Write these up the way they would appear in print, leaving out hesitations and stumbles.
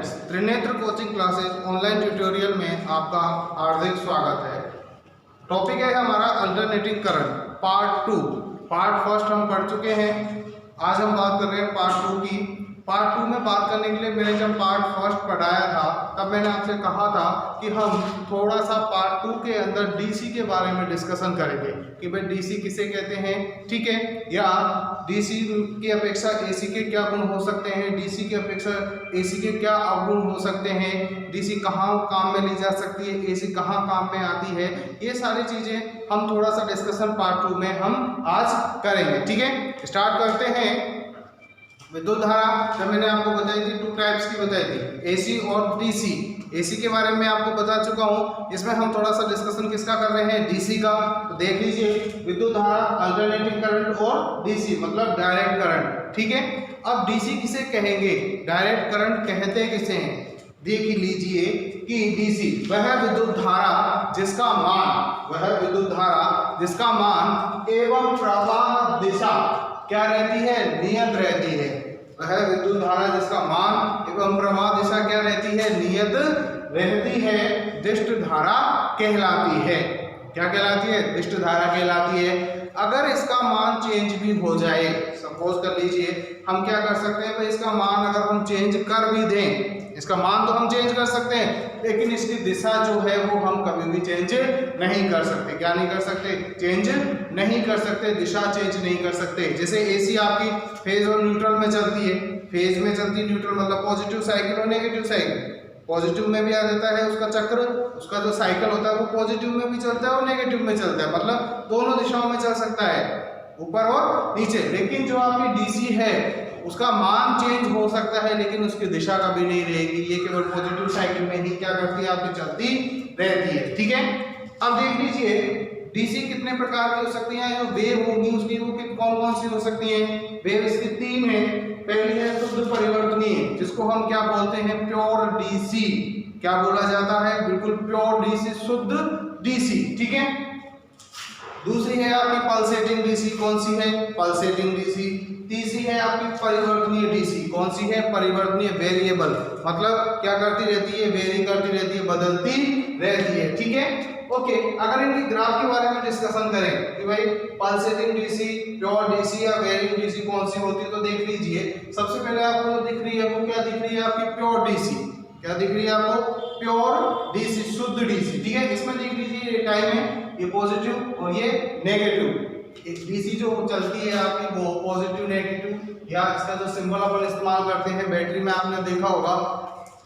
Students, Trinetra coaching classes online tutorial में आपका हार्दिक स्वागत है। टॉपिक है हमारा alternating current part 2। Part first हम पढ़ चुके हैं। आज हम बात कर रहे हैं पार्ट 2 की। पार्ट 2 में बात करने के लिए मैंने जब पार्ट फर्स्ट पढ़ाया था तब मैंने आपसे कहा था कि हम थोड़ा सा पार्ट 2 के अंदर डीसी के बारे में डिस्कशन करेंगे कि भाई डीसी किसे कहते हैं, ठीक है, या डीसी की अपेक्षा एसी के क्या गुण हो सकते हैं, डीसी की अपेक्षा एसी के क्या अवगुण हो सकते हैं, डीसी कहाँ काम में ली जा सकती है, एसी कहाँ काम में आती है। ये सारी चीजें हम थोड़ा सा डिस्कशन पार्ट 2 में हम आज करेंगे, ठीक है। स्टार्ट करते हैं। विद्युत धारा जब मैंने आपको बताई थी 2 टाइप्स की बताई थी, एसी और डीसी। एसी के बारे में आपको बता चुका हूं। इसमें हम थोड़ा सा डिस्कशन किसका कर रहे हैं, डीसी का। तो देख लीजिए, विद्युत धारा, अल्टरनेटिंग करंट और डीसी मतलब डायरेक्ट करंट, ठीक है। अब डीसी किसे कहेंगे, डायरेक्ट करंट कहते किसे हैं, देख लीजिए कि डीसी वह विद्युत धारा जिसका मान एवं प्रवाह दिशा क्या रहती है, नियत रहती है। वह विद्युत धारा जिसका मान एवं प्रवाह दिशा क्या रहती है, नियत रहती है, दिष्ट धारा कहलाती है। क्या कहलाती है, दिष्ट धारा कहलाती है। अगर इसका मान चेंज भी हो जाए, सपोज कर लीजिए हम क्या कर सकते हैं भाई, इसका मान अगर हम चेंज कर भी दें, इसका मान तो हम चेंज कर सकते हैं लेकिन इसकी दिशा जो है वो हम कभी भी चेंज नहीं कर सकते। क्या नहीं कर सकते, चेंज नहीं कर सकते, दिशा चेंज नहीं कर सकते। जैसे एसी आपकी फेज और न्यूट्रल में चलती है, फेज में चलती है, न्यूट्रल मतलब पॉजिटिव साइकिल और नेगेटिव साइकिल। पॉजिटिव में भी आ जाता है उसका चक्र, उसका जो साइकिल होता है वो पॉजिटिव में भी चलता है और नेगेटिव में चलता है, मतलब दोनों दिशाओं में चल सकता है, ऊपर और नीचे। लेकिन जो आपकी डीसी है उसका मान चेंज हो सकता है लेकिन उसकी दिशा कभी नहीं रहेगी, ये केवल पॉजिटिव साइकिल में ही क्या करती है, आपकी चलती रहती है, ठीक है। अब देख लीजिए डीसी कितने प्रकार की हो सकती है, जो वेव होगी उसकी वो कौन कौन सी हो सकती है। वेव इसकी 3 है। पहली है शुद्ध परिवर्तनीय, जिसको हम क्या बोलते हैं, प्योर डीसी। क्या बोला जाता है, बिल्कुल प्योर डीसी, शुद्ध डीसी, ठीक है। दूसरी है आपकी पल्सेटिंग डीसी, कौन सी है, पल्सेटिंग डीसी। तीसरी है आपकी परिवर्तनीय डीसी, कौन सी है, परिवर्तनीय, वेरिएबल, मतलब क्या करती रहती है, वेरी करती रहती है, बदलती रहती है, ठीक है। ओके, अगर इनकी ग्राफ के बारे में डिस्कशन करें कि भाई पल्सेटिंग डीसी, प्योर डीसी या वेरिंग डीसी कौन सी होती है, तो देख लीजिए सबसे पहले आपको जो दिख रही है वो क्या दिख रही है, आपकी प्योर डीसी। क्या दिख रही है आपको, प्योर डीसी, शुद्ध डीसी, ठीक है। इसमें देख लीजिए ये टाइम है, ये पॉजिटिव और ये नेगेटिव। डीसी जो चलती है आपकी वो पॉजिटिव नेगेटिव, या इसका जो सिंबल अपन इस्तेमाल करते हैं बैटरी में, आपने देखा होगा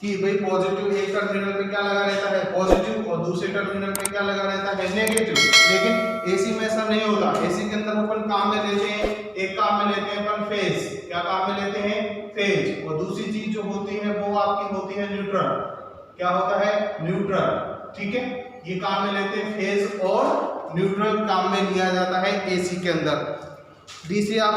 कि भाई पॉजिटिव एक टर्मिनल पे क्या लगा रहता है, पॉजिटिव, और दूसरे टर्मिनल पे क्या लगा रहता है, नेगेटिव। लेकिन एसी में ऐसा नहीं होता। एसी के अंदर अपन काम में लेते हैं, एक काम में लेते हैं अपन फेज। क्या काम में लेते हैं, फेज। और दूसरी चीज जो होती है वो आपकी होती है न्यूट्रल। क्या होता है, न्यूट्रल, ठीक है। ये काम में लेते हैं फेज और न्यूट्रल काम में लिया जाता है एसी के अंदर। डीसी आप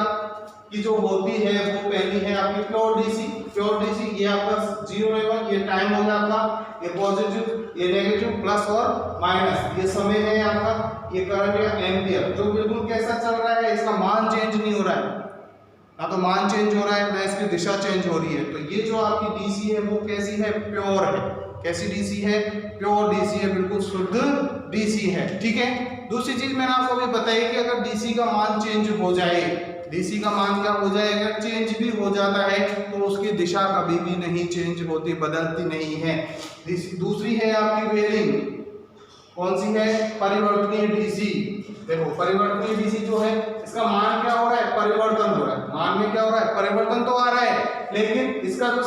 की जो होती है वो पहली है आपकी प्योर डीसी। प्योर डीसी ये आपका 0 1, ये टाइम हो गया आपका, ये पॉजिटिव, ये नेगेटिव, प्लस और माइनस, ये समय है आपका, ये करंट या एम्पियर, जो बिल्कुल कैसा चल रहा है, इसका मान चेंज नहीं हो रहा है, ना तो मान चेंज हो रहा है ना इसकी दिशा चेंज हो रही है। तो ये जो आपकी डीसी है वो कैसी है, प्योर है। कैसी डीसी है, प्योर डीसी है, बिल्कुल शुद्ध डीसी है, ठीक है। दूसरी चीज मैंने आपको अभी बताई कि अगर डीसी का मान चेंज हो जाए, डीसी का मान क्या हो जाए, अगर चेंज भी हो जाता है तो उसकी दिशा कभी भी नहीं चेंज होती, बदलती नहीं है। दूसरी है आपकी वेरिंग, कौन सी है, परिवर्तनीय डीसी। देखो परिवर्तनीय डीसी जो है इसका मान क्या हो रहा है, परिवर्तन हो रहा है। मान में क्या हो रहा है, परिवर्तन तो आ रहा है लेकिन इसका जो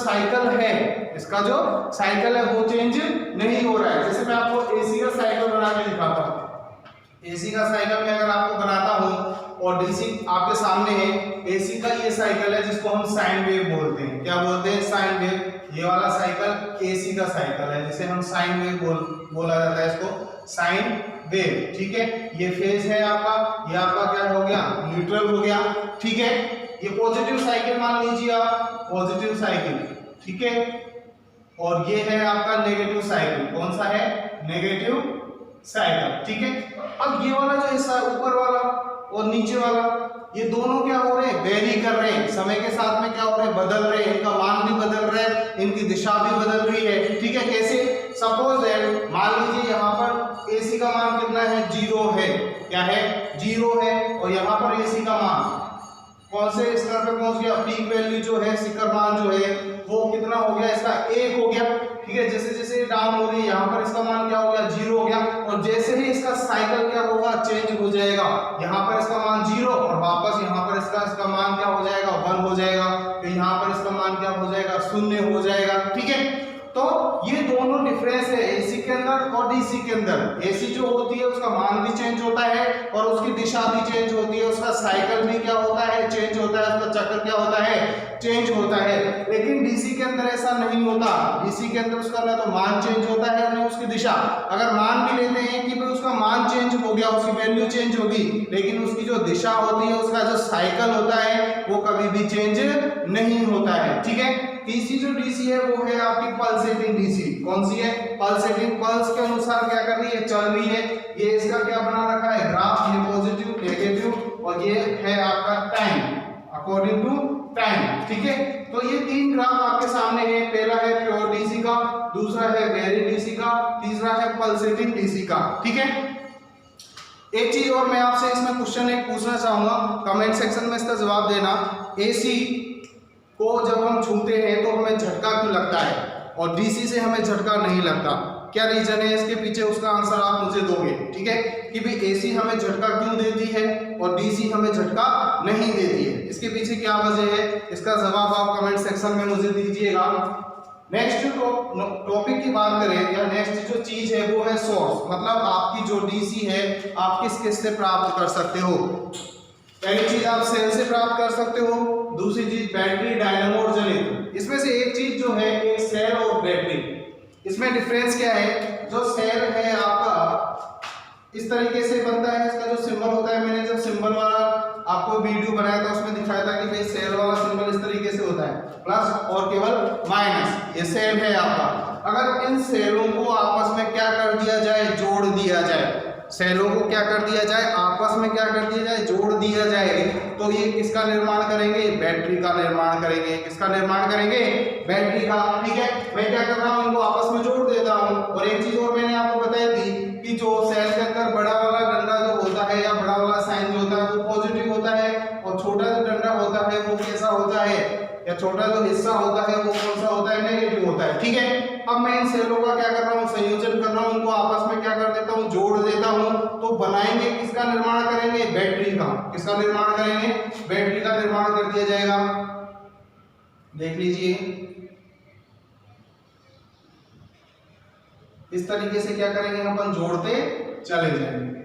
साइकिल है वो चेंज नहीं हो रहा है। जैसे मैं आपको एसी का साइकिल बना के दिखाता हूँ। एसी का साइकिल में अगर आपको बनाता हूँ और डीसी आपके सामने है, एसी का ये साइकिल है जिसको हम साइन वेव बोलते हैं। क्या बोलते हैं, साइन वेव। ये वाला साइकिल एसी का साइकिल है जिसे हम साइन वेव बोला जाता है, इसको साइन वेव, ठीक है। ये फेज है आपका, ये आपका क्या हो गया, न्यूट्रल हो गया, ठीक है। ये पॉजिटिव साइकिल मान लीजिए आप, पॉजिटिव साइकिल, ठीक है। और ये है आपका नेगेटिव साइकिल, कौन सा है, नेगेटिव साइकिल, ठीक है। अब ये वाला जो हिस्सा ऊपर वाला और नीचे वाला, ये दोनों क्या हो रहे हैं, वेरी कर रहे हैं, समय के साथ में क्या हो रहे हैं, बदल रहे हैं, इनका मान भी बदल रहा है, इनकी दिशा भी बदल रही है। ठीक है, कैसे? सपोज दैट मान लीजिए यहाँ पर AC का मान कितना है, 0 है। क्या है? 0 है। और यहाँ पर AC का मान कौन से स्तर पे पहुंच गया, पीक वैल्यू जो है, शिखर मान जो है वो कितना हो गया, इसका 1 हो गया। ठीक है, जैसे जैसे डाउन हो रही है यहाँ पर इसका मान क्या हो गया, 0 हो गया। और जैसे ही इसका साइकिल क्या होगा, चेंज हो जाएगा, यहाँ पर इसका मान 0 और वापस यहाँ पर इसका मान क्या हो जाएगा, 1 हो जाएगा। तो यहाँ पर इसका मान क्या हो जाएगा, 0 हो जाएगा। ठीक है, तो ये दोनों डिफरेंस है AC के अंदर और DC के अंदर। AC जो होती है उसका मान भी चेंज होता है और उसकी दिशा भी चेंज होती है, उसका साइकिल भी क्या होता है, चेंज होता है, उसका चक्र क्या होता है, चेंज होता है। लेकिन DC के अंदर ऐसा नहीं होता। DC के अंदर उसका ना तो मान चेंज होता है ना उसकी दिशा। अगर मान भी लेते हैं कि भाई उसका मान चेंज हो गया, उसकी वैल्यू चेंज होगी, लेकिन उसकी जो दिशा होती है, उसका जो साइकिल होता है वो कभी भी चेंज नहीं होता है। ठीक है, तीसरी जो DC है वो है आपकी पल्सेटिंग DC। कौन सी है? पल्सेटिंग, पल्स के अनुसार क्या कर रही है, चल रही है। ये इसका क्या बना रखा है, ग्राफ, ये पॉजिटिव, नेगेटिव और ये है आपका टाइम, अकॉर्डिंग टू टाइम। ठीक है, तो ये 3 ग्राफ आपके सामने है। पहला है प्योर DC का, दूसरा है वेरी DC का, तीसरा है पल्सेटिंग DC का। ठीक है, एक चीज और मैं आपसे इसमें क्वेश्चन एक पूछना चाहूंगा, कमेंट सेक्शन में इसका जवाब देना। AC को जब हम छूते हैं तो हमें झटका क्यों लगता है और DC से हमें झटका नहीं लगता? क्या रीजन है इसके पीछे, उसका आंसर आप मुझे दोगे। ठीक है, कि भाई AC हमें झटका क्यों देती है और DC हमें झटका नहीं देती है, इसके पीछे क्या वजह है, इसका जवाब आप कमेंट सेक्शन में मुझे दीजिएगा। नेक्स्ट टॉपिक की बात करें या नेक्स्ट जो चीज है वो है सोर्स, मतलब आपकी जो DC है आप किस से प्राप्त कर सकते हो। पहली चीज आप सेल से प्राप्त कर सकते हो, दूसरी चीज बैटरी, डायनामो और जनित्र। इसमें से एक चीज जो है एक सेल और बैटरी, इसमें डिफरेंस क्या है? जो सेल है आपका इस तरीके से बनता है, इसका जो सिंबल होता है, मैंने जब सिंबल वाला आपको वीडियो बनाया था उसमें दिखाया था कि भाई सेल वाला सिंबल इस तरीके से होता है, प्लस और केवल माइनस, ये सेल है आपका। अगर इन सेलों को आपस में क्या कर दिया जाए, जोड़ दिया जाए, सेलों को क्या कर दिया जाए, आपस में क्या कर दिया जाए, जोड़ दिया जाए, तो ये किसका निर्माण करेंगे, बैटरी का निर्माण करेंगे। किसका निर्माण करेंगे, बैटरी का। ठीक है, मैं क्या कर रहा हूँ, इनको आपस में जोड़ देता हूँ। और एक चीज और मैंने आपको बताई थी कि जो सेल के अंदर बड़ा वाला डंडा जो होता है या बड़ा वाला साइन जो होता है वो पॉजिटिव होता है और छोटा जो डंडा होता है वो कैसा होता है, या छोटा जो हिस्सा होता है वो कौन सा होता है, नेगेटिव होता है। ठीक है, अब मैं इन सेलों का क्या कर रहा हूँ, संयोजन कर रहा हूँ, इनको आपस में क्या कर देता हूँ, जोड़ देता हूँ। तो बनाएंगे, किसका निर्माण करेंगे, बैटरी का। किसका निर्माण करेंगे, बैटरी का निर्माण कर दिया जाएगा। देख लीजिए, इस तरीके से क्या करेंगे, अपन जोड़ते चले जाएंगे।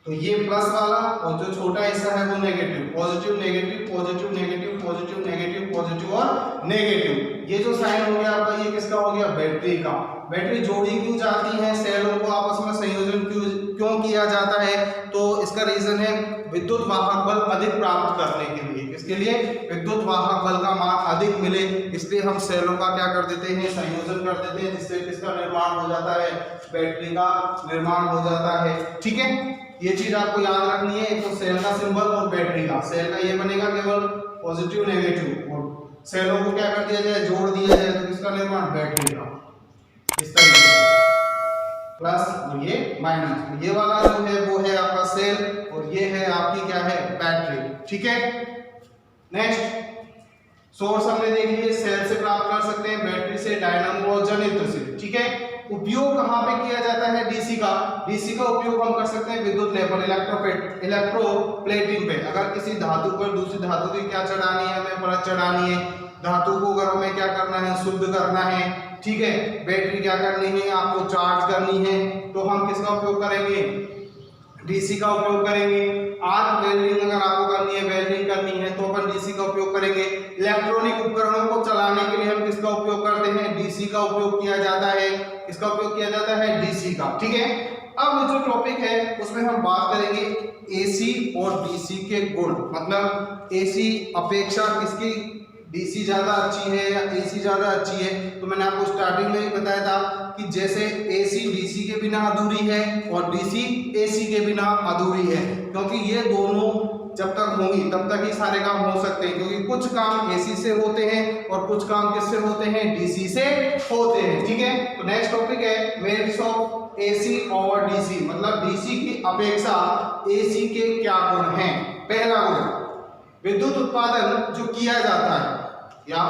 तो ये प्लस वाला और जो छोटा हिस्सा है वो negative, positive negative, positive negative, positive negative, positive और नेगेटिव। ये जो साइन हो गया आपका, ये किसका हो गया, बैटरी का। बैटरी जोड़ी क्यों जाती है, सेलों को आपस में संयोजन क्यों किया जाता है, तो इसका रीजन है विद्युत वाहक बल अधिक प्राप्त करने के लिए। इसके लिए विद्युत वाहक बल का मान अधिक मिले, इसलिए हम सेलों का क्या कर देते हैं, संयोजन कर देते हैं, जिससे किसका निर्माण हो जाता है, बैटरी का निर्माण हो जाता है। ठीक है, ये चीज आपको याद रखनी है। एक तो सेल का सिंबल और बैटरी का। सेल का ये बनेगा केवल पॉजिटिव नेगेटिव, और सेलों को क्या कर दिया जाए, जोड़ दिया जाए, तो किसका निर्माण, बैटरी का। इस तरीके से प्लस और ये माइनस, ये वाला जो है वो है आपका सेल और ये है आपकी क्या है, बैटरी। ठीक है, नेक्स्ट सोर्स हमने देख लिए, सेल से प्राप्त कर सकते हैं, बैटरी से, डायनामो और जनित्र से। ठीक है, उपयोग कहां पे किया जाता है, डीसी का। डीसी का उपयोग हम कर सकते हैं विद्युत लेपन, इलेक्ट्रोप्लेटिंग पे। अगर किसी धातु पर दूसरी धातु की क्या चढ़ानी है, हमें परत चढ़ानी है, धातु को अगर हमें क्या करना है, शुद्ध करना है। ठीक है, बैटरी क्या करनी है, आपको चार्ज करनी है, तो हम किसका उपयोग करेंगे, डीसी का उपयोग करेंगे। आर्क वेल्डिंग अगर आपको करनी है, वेल्डिंग करनी है, तो अपन डीसी का उपयोग करेंगे। इलेक्ट्रॉनिक उपकरणों को चलाने के लिए हम किसका उपयोग करते हैं, डीसी का उपयोग किया जाता है। किसका उपयोग किया जाता है, डीसी का। ठीक है, अब जो टॉपिक है उसमें हम बात करेंगे एसी और डीसी के गुण, मतलब एसी अपेक्षा किसकी डीसी ज़्यादा अच्छी है या एसी ज़्यादा अच्छी है? तो मैंने आपको स्टार्टिंग में ही बताया था कि जैसे एसी डीसी के बिना अधूरी है और डीसी एसी के बिना अधूरी है, क्योंकि ये दोनों जब तक होंगी तब तक ही सारे काम हो सकते हैं, क्योंकि कुछ काम एसी से होते हैं और कुछ काम किससे होते हैं? डीसी से होते हैं। ठीक है, तो नेक्स्ट टॉपिक है मेरिट्स ऑफ एसी और डीसी, मतलब डीसी की अपेक्षा एसी के क्या गुण हैं। पहला गुण, विद्युत उत्पादन जो किया जाता है या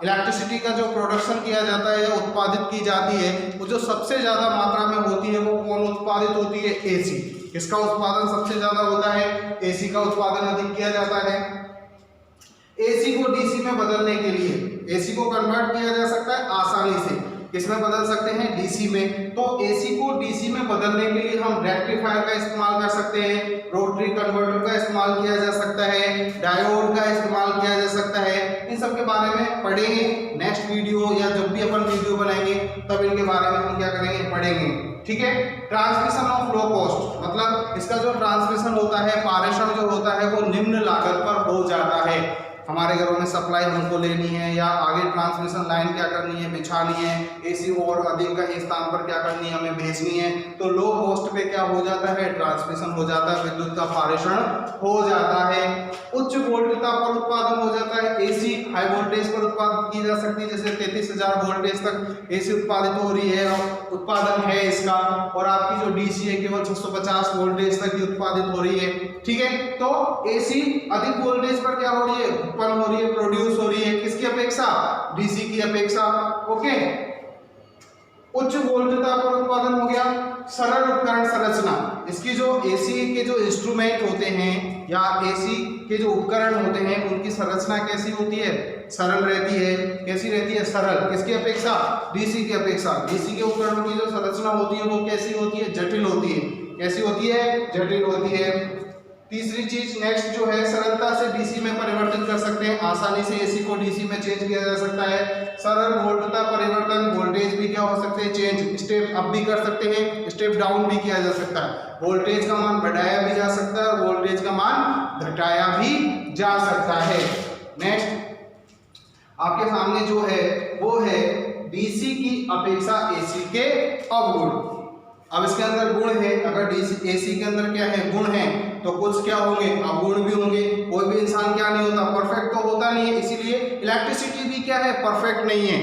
इलेक्ट्रिसिटी का जो प्रोडक्शन किया जाता है या उत्पादित की जाती है, वो जो सबसे ज्यादा मात्रा में होती है वो कौन उत्पादित होती है? एसी। किसका उत्पादन सबसे ज्यादा होता है? एसी का उत्पादन अधिक किया जाता है। एसी को डीसी में बदलने के लिए एसी को कन्वर्ट किया जा सकता है आसानी से, किसमें बदल सकते हैं? डीसी में। तो एसी को डीसी में बदलने के लिए हम रेक्टिफायर का इस्तेमाल कर सकते हैं, रोटरी कन्वर्टर का इस्तेमाल किया जा सकता है, डायोड का इस्तेमाल किया जा सकता है। इन सब के बारे में पढ़ेंगे नेक्स्ट वीडियो, या जब भी अपन वीडियो बनाएंगे तब इनके बारे में हम क्या करेंगे? पढ़ेंगे। ठीक है, ट्रांसमिशन ऑफ लो कॉस्ट, मतलब इसका जो ट्रांसमिशन होता है, पारेषण जो होता है वो निम्न लागत पर हो जाता है। हमारे घरों में सप्लाई हमको लेनी है या आगे ट्रांसमिशन लाइन क्या करनी है? बिछानी है, एसी और अधिक कहीं स्थान पर क्या करनी है? हमें भेजनी है। तो लो कॉस्ट पे क्या हो जाता है? ट्रांसमिशन हो जाता है, विद्युत का पारेषण हो जाता है। उच्च वोल्टता पर उत्पादन हो जाता है। एसी हाई वोल्टेज पर उत्पादित की जा सकती है, जैसे 33,000 वोल्टेज तक एसी उत्पादित हो रही है और उत्पादन है इसका, और आपकी जो डीसी है केवल 650 वोल्टेज तक ही उत्पादित हो रही है। ठीक है, तो एसी अधिक वोल्टेज पर क्या हो रही है? उत्पन्न हो रही है, प्रोड्यूस हो रही है, किसकी अपेक्षा? डीसी की अपेक्षा। ओके, उच्च वोल्टता पर उत्पादन हो गया। सरल उपकरण संरचना, इसकी जो एसी के जो इंस्ट्रूमेंट होते हैं या एसी के जो उपकरण होते हैं उनकी संरचना कैसी होती है? सरल रहती है। कैसी रहती है? सरल। किसकी अपेक्षा? डीसी की अपेक्षा। डीसी के उपकरणों की जो संरचना होती है वो कैसी होती है? जटिल होती है। कैसी होती है? जटिल होती है। तीसरी चीज नेक्स्ट जो है, सरलता से डीसी में परिवर्तन कर सकते हैं, आसानी से एसी को डीसी में चेंज किया जा सकता है। सरल वोल्टता परिवर्तन, वोल्टेज भी क्या हो सकते हैं? चेंज, स्टेप अप भी कर सकते हैं, स्टेप डाउन भी किया जा सकता है। वोल्टेज का मान बढ़ाया भी जा सकता है और वोल्टेज का मान घटाया भी जा सकता है। नेक्स्ट आपके सामने जो है वो है डीसी की अपेक्षा एसी के अवगुण। अब इसके अंदर गुण है, अगर डीसी एसी के अंदर क्या है? गुण है, तो कुछ क्या होंगे? अवगुण भी होंगे। कोई भी इंसान क्या नहीं होता? परफेक्ट तो होता नहीं है, इसीलिए इलेक्ट्रिसिटी भी क्या है? परफेक्ट नहीं है।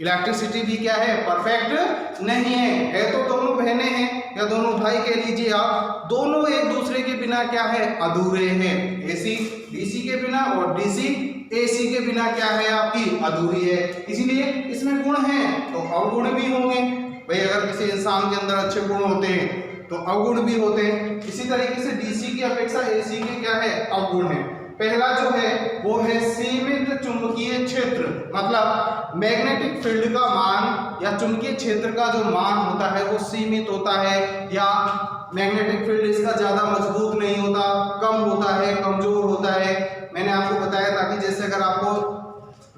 इलेक्ट्रिसिटी भी क्या है? परफेक्ट नहीं है। तो दोनों बहनें हैं या दोनों भाई कह लीजिए आप, दोनों एक दूसरे के बिना क्या है? अधूरे हैं। एसी डीसी के बिना और डीसी एसी के बिना क्या है? आपकी अधूरी है। इसीलिए इसमें गुण है तो अवगुण भी होंगे। भाई अगर किसी इंसान के अंदर अच्छे गुण होते हैं तो अवगुण भी होते हैं। इसी तरीके से डीसी की अपेक्षा एसी के क्या है? अवगुण है। पहला जो है वो है सीमित चुंबकीय क्षेत्र, मतलब मैग्नेटिक फील्ड का मान या चुंबकीय क्षेत्र का जो मान होता है वो सीमित होता है, या मैग्नेटिक फील्ड इसका ज्यादा मजबूत नहीं होता, कम होता है, कमजोर होता है। मैंने आपको बताया था कि जैसे अगर आपको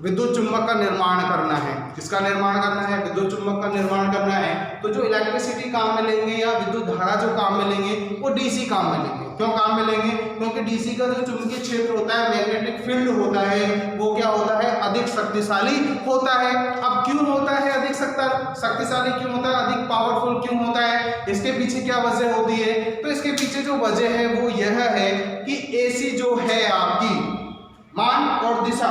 विद्युत चुंबक का निर्माण करना है, किसका निर्माण करना है? विद्युत चुंबक का निर्माण करना है, तो जो इलेक्ट्रिसिटी काम में लेंगे या विद्युत धारा जो काम में लेंगे वो डीसी काम में लेंगे। क्यों काम में लेंगे? क्योंकि डीसी का जो चुंबकीय क्षेत्र होता है, मैग्नेटिक फील्ड होता है, वो क्या होता है? अधिक शक्तिशाली होता है। अब क्यों होता है अधिक शक्तिशाली क्यों होता है? अधिक पावरफुल क्यों होता है? इसके पीछे क्या वजह होती है? तो इसके पीछे जो वजह है वो यह है कि एसी जो है आपकी मान और दिशा,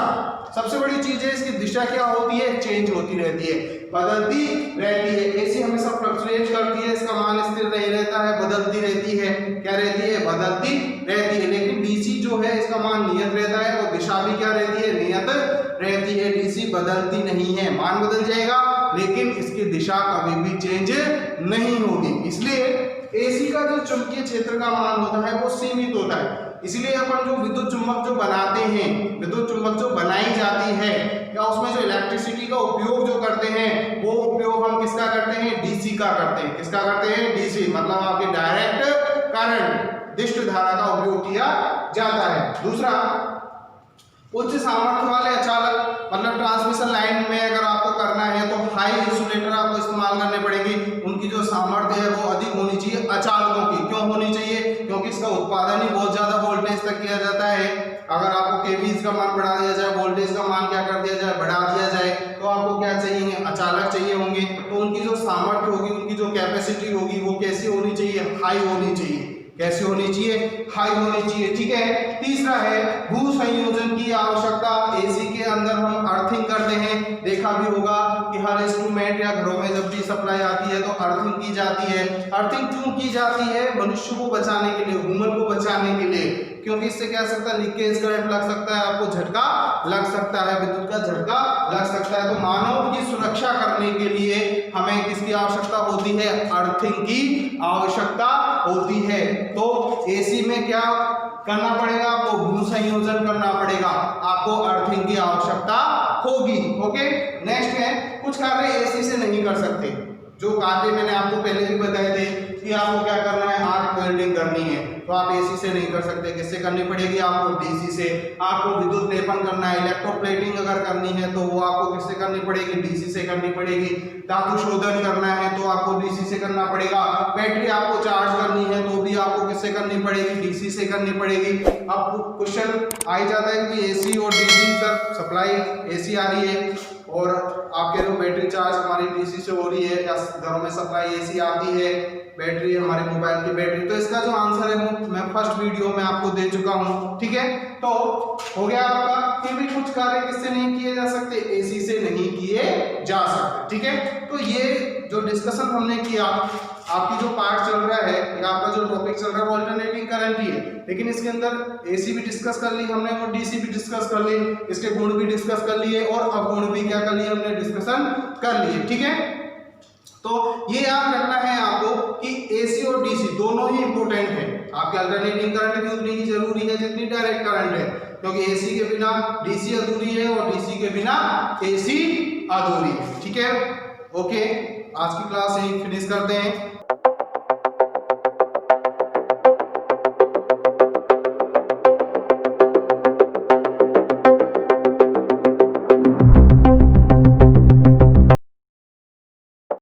सबसे बड़ी चीज है इसकी दिशा क्या होती है? चेंज होती रहती है, बदलती रहती है। एसी हमेशा फ्लक्चुएट करती है, इसका मान स्थिर नहीं रहता है, बदलती रहती है। क्या रहती है? बदलती रहती है। लेकिन डीसी जो है इसका मान नियत रहता है और दिशा भी क्या रहती है? नियत रहती है। डीसी बदलती नहीं है, मान बदल जाएगा लेकिन इसकी दिशा कभी भी चेंज नहीं होगी। इसलिए एसी का जो चुंबकीय क्षेत्र का मान होता है वो सीमित होता है। इसलिए अपन जो विद्युत चुंबक जो बनाते हैं, विद्युत चुंबक जो बनाई जाती है या उसमें जो इलेक्ट्रिसिटी का उपयोग जो करते हैं वो उपयोग हम किसका करते हैं? डीसी का करते हैं। किसका करते हैं? डीसी, मतलब आपके डायरेक्ट करंट, दिष्ट धारा का उपयोग किया जाता है। दूसरा, उच्च सामर्थ्य वाले अचालक, मतलब ट्रांसमिशन लाइन में अगर आपको करना है तो हाई इंसुलेटर आपको इस्तेमाल करने पड़ेंगे। उनकी जो सामर्थ्य है वो अधिक होनी चाहिए अचालकों की। क्यों होनी चाहिए? क्योंकि इसका उत्पादन ही बहुत ज्यादा वोल्टेज तक किया जाता है। अगर आपको केवीज का मान बढ़ा दिया जाए, वोल्टेज का मान क्या तो उनकी जो सामर्थ्य होगी, उनकी जो कैपेसिटी होगी वो कैसी होनी चाहिए, हाई होनी चाहिए। कैसी होनी चाहिए, हाई होनी चाहिए। ठीक है। तीसरा है भू संयोजन की आवश्यकता। एसी के अंदर हम अर्थिंग करते हैं, देखा भी होगा कि हर इंस्ट्रूमेंट या घरों में जब भी सप्लाई आती है तो अर्थिंग की जाती है। अर्थिंग क्यों की जाती है, मनुष्य को बचाने के लिए, ह्यूमन को बचाने के लिए, क्योंकि इससे क्या सकता है, लीकेज करंट लग सकता है, आपको झटका लग सकता है, विद्युत का झटका लग सकता है। तो मानव की सुरक्षा करने के लिए हमें किसकी आवश्यकता होती है, अर्थिंग की आवश्यकता होती है। तो एसी में क्या करना पड़ेगा, आपको भू संयोजन करना पड़ेगा, आपको अर्थिंग की आवश्यकता होगी। ओके। नेक्स्ट है कुछ कार्य एसी से नहीं कर सकते। जो कार्य मैंने आपको पहले भी बताए थे कि आपको क्या करना है, आर्क वेल्डिंग करनी है, तो आप एसी से नहीं कर सकते। किससे करनी पड़ेगी, आपको डीसी से। आपको विद्युत लेपन करना है, इलेक्ट्रोप्लेटिंग अगर करनी है तो वो आपको किससे करनी पड़ेगी, डीसी से करनी पड़ेगी। धातु शोधन करना है तो आपको डीसी से करना पड़ेगा। बैटरी आपको चार्ज करनी है तो भी आपको किससे करनी पड़ेगी, डीसी से करनी पड़ेगी। अब क्वेश्चन आ जाता है कि एसी और डीसी, सर सप्लाई एसी आ रही है और आपके जो बैटरी चार्ज हमारी डीसी से हो रही है, या घरों में सप्लाई एसी आती है, बैटरी हमारे मोबाइल की बैटरी। तो इसका जो आंसर है वो मैं फर्स्ट वीडियो में आपको दे चुका हूं। ठीक है। तो हो गया आपका कि भी कुछ कार्य किससे नहीं किए जा सकते, एसी से नहीं किए जा सकते। ठीक है। तो ये जो डिस्कशन हमने किया, आपकी जो पार्ट चल रहा है या आपका जो टॉपिक चल रहा है वो अल्टरनेटिंग करंट ही है, लेकिन इसके अंदर एसी भी डिस्कस कर ली हमने और डीसी भी डिस्कस कर ली, इसके गुण भी डिस्कस कर लिए और अवगुण भी क्या कर लिए हमने, डिस्कशन कर लिए। ठीक है। तो ये याद रखना है आपको कि एसी और डीसी दोनों ही इंपॉर्टेंट है। आपके अल्टरनेटिंग करंट भी उतनी ही जरूरी है जितनी डायरेक्ट करंट है, क्योंकि एसी के बिना डीसी अधूरी है और डीसी के बिना एसी अधूरी है। ठीक है। ओके, आज की क्लास यही फिनिश करते हैं।